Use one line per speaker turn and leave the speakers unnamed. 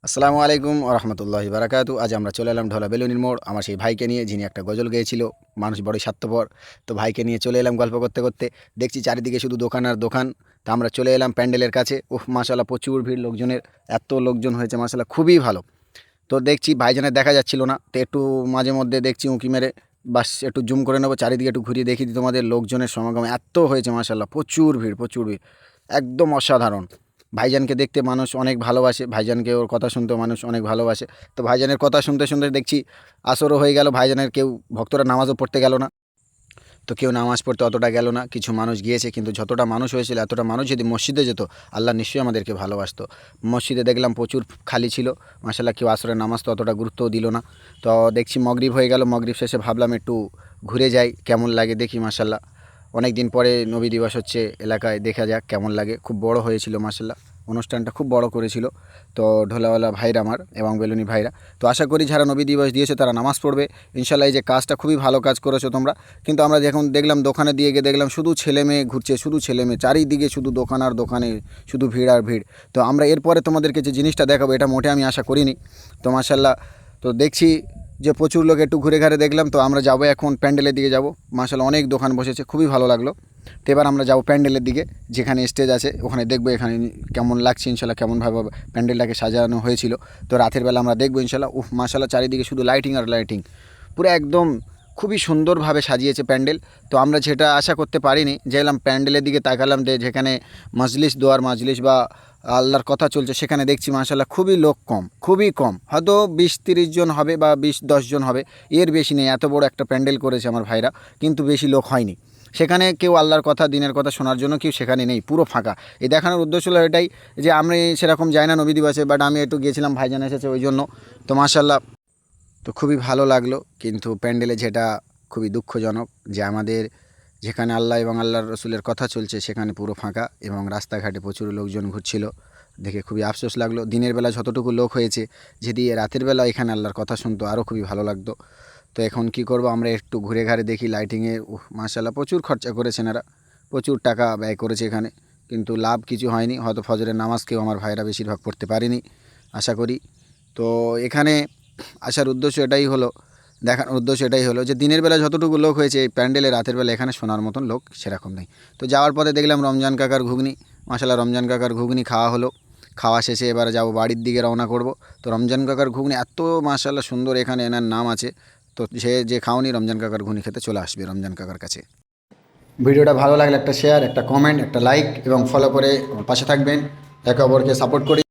আসসালামু আলাইকুম রহমতুল্লাহি বারাকাতু। আজ আমরা চলে এলাম ঢোলা বেলুনির মোড় আমার সেই ভাইকে নিয়ে, যিনি একটা গজল গেয়েছিল। মানুষ বড়ই স্বার্থপর। তো ভাইকে নিয়ে চলে এলাম গল্প করতে করতে। দেখছি চারিদিকে শুধু দোকান আর দোকান। তা আমরা চলে এলাম প্যান্ডেলের কাছে। মাশাল্লাহ প্রচুর ভিড় লোকজনের। এত লোকজন হয়েছে মাশাল্লাহ, খুবই ভালো। তো দেখছি ভাইজানের দেখা যাচ্ছিল না, তো একটু মাঝে মধ্যে দেখছি উঁকি মেরে বাস একটু জুম করে নেবো, চারিদিকে একটু ঘুরিয়ে দেখি দিই তোমাদের লোকজনের সমাগম এত হয়েছে মাশাল্লাহ, প্রচুর ভিড় প্রচুর ভিড়, একদম অসাধারণ। ভাইজানকে দেখতে মানুষ অনেক ভালোবাসে, ভাইজানকে ওর কথা শুনতেও মানুষ অনেক ভালোবাসে। তো ভাইজানের কথা শুনতে শুনতে দেখছি আসরও হয়ে গেল, ভাইজানের কেউ ভক্তরা নামাজও পড়তে গেল না। তো কেউ নামাজ পড়তে অতটা গেল না, কিছু মানুষ গিয়েছে, কিন্তু যতটা মানুষ হয়েছিল এতটা মানুষ যদি মসজিদে যেত, আল্লাহ নিশ্চয়ই আমাদেরকে ভালোবাসতো। মসজিদে দেখলাম প্রচুর খালি ছিল মাশাল্লাহ, কেউ আসরের নামাজ তো অতটা গুরুত্বও দিল না। তো দেখছি মগরিব হয়ে গেল, মগরিব শেষে ভাবলাম একটু ঘুরে যাই, কেমন লাগে দেখি মাশাল্লাহ। অনেক দিন পরে নবী দিবস হচ্ছে এলাকায়, দেখা যাক কেমন লাগে। খুব বড় হয়েছিল মাশাল্লাহ, অনুষ্ঠানটা খুব বড় করেছিল। তো ঢোলাওয়ালা ভাইরা আমার এবং বেলুনি ভাইরা, তো আশা করি যারা নবী দিবস দিয়েছে তারা নামাজ পড়বে ইনশাল্লাহ। এই যে কাজটা খুবই ভালো কাজ করেছো তোমরা। কিন্তু আমরা যখন দেখলাম দোকানে দিয়ে গিয়ে দেখলাম শুধু ছেলে মেয়ে ঘুরছে, শুধু ছেলে মেয়ে, চারিদিকে শুধু দোকান আর দোকানে, শুধু ভিড় আর ভিড়। তো আমরা এরপরে তোমাদেরকে যে জিনিসটা দেখাবো এটা মোটে আমি আশা করিনি। তো মাশাল্লাহ, তো দেখছি যে প্রচুর লোক, একটু ঘুরে ঘাড়ে দেখলাম। তো আমরা যাবো এখন প্যান্ডেলের দিকে যাব। মাশাল্লাহ অনেক দোকান বসেছে, খুবই ভালো লাগলো। তো এবার আমরা যাবো প্যান্ডেলের দিকে, যেখানে স্টেজ আছে ওখানে দেখবো এখানে কেমন লাগছে ইনশাল্লাহ, কেমনভাবে প্যান্ডেলটাকে সাজানো হয়েছিল। তো রাতের বেলা আমরা দেখবো ইনশাল্লাহ। মাশাল্লাহ চারিদিকে শুধু লাইটিং আর লাইটিং, পুরো একদম খুবই সুন্দরভাবে সাজিয়েছে প্যান্ডেল। তো আমরা যেটা আশা করতে পারিনি, যেলাম প্যান্ডেলের দিকে তাকালাম, যেখানে মজলিস দোয়ার মজলিস বা আল্লাহর কথা চলছে, সেখানে দেখছি মাশাল্লাহ খুবই লোক কম, খুবই কম, হয়তো 20-30 জন হবে বা 20-10 জন হবে, এর বেশি নেই। এত বড় একটা প্যান্ডেল করেছে আমার ভাইরা, কিন্তু বেশি লোক হয়নি সেখানে। কেউ আল্লাহর কথা দিনের কথা শোনার জন্য কেউ সেখানে নেই, পুরো ফাঁকা। এই দেখানোর উদ্দেশ্য হলো এটাই যে আমি সেরকম যাই না নবী দিবসে, বাট আমি একটু গিয়েছিলাম, ভাইজান এসেছে ওই জন্য। তো মাশাল্লাহ, তো খুবই ভালো লাগলো। কিন্তু প্যান্ডেলে যেটা খুবই দুঃখজনক, যে আমাদের যেখানে আল্লাহ এবং আল্লাহর রসুলের কথা চলছে সেখানে পুরো ফাঁকা, এবং রাস্তাঘাটে প্রচুর লোকজন ঘুরছিল, দেখে খুবই আফসোস লাগলো। দিনের বেলা যতটুকু লোক হয়েছে, যদি রাতের বেলা এখানে আল্লাহর কথা শুনতো আরও খুবই ভালো লাগতো। তো এখন কি করব, আমরা একটু ঘুরে ঘাড়ে দেখি লাইটিংয়ে। মাশাল্লাহ প্রচুর খরচা করেছেন এরা, প্রচুর টাকা ব্যয় করেছে এখানে, কিন্তু লাভ কিছু হয়নি। হয়তো ফজরের নামাজকেও আমার ভাইরা বেশিরভাগ পড়তে পারেনি আশা করি। তো এখানে আসার উদ্দেশ্য এটাই হলো, দেখানোর উদ্দেশ্য এটাই হলো যে দিনের বেলা যতটুকু লোক হয়েছে এই প্যান্ডেলে, রাতের বেলা এখানে শোনার মতন লোক সেরকম নেই। তো যাওয়ার পথে দেখলাম রমজান কাকার ঘুগনি, মাশাল্লাহ রমজান কাকার ঘুগনি খাওয়া হলো। খাওয়া শেষে এবার যাবো বাড়ির দিকে রওনা করব। তো রমজান কাকার ঘুগনি এত মাশাল্লাহ সুন্দর, এখানে এনার নাম আছে। তো সে যে খাওনি রমজান কাকার ঘুগনি খেতে চলে আসবে রমজান কাকার কাছে। ভিডিওটা ভালো লাগলে একটা শেয়ার, একটা কমেন্ট, একটা লাইক এবং ফলো করে আমার পাশে থাকবেন। একে অপরকে সাপোর্ট করি।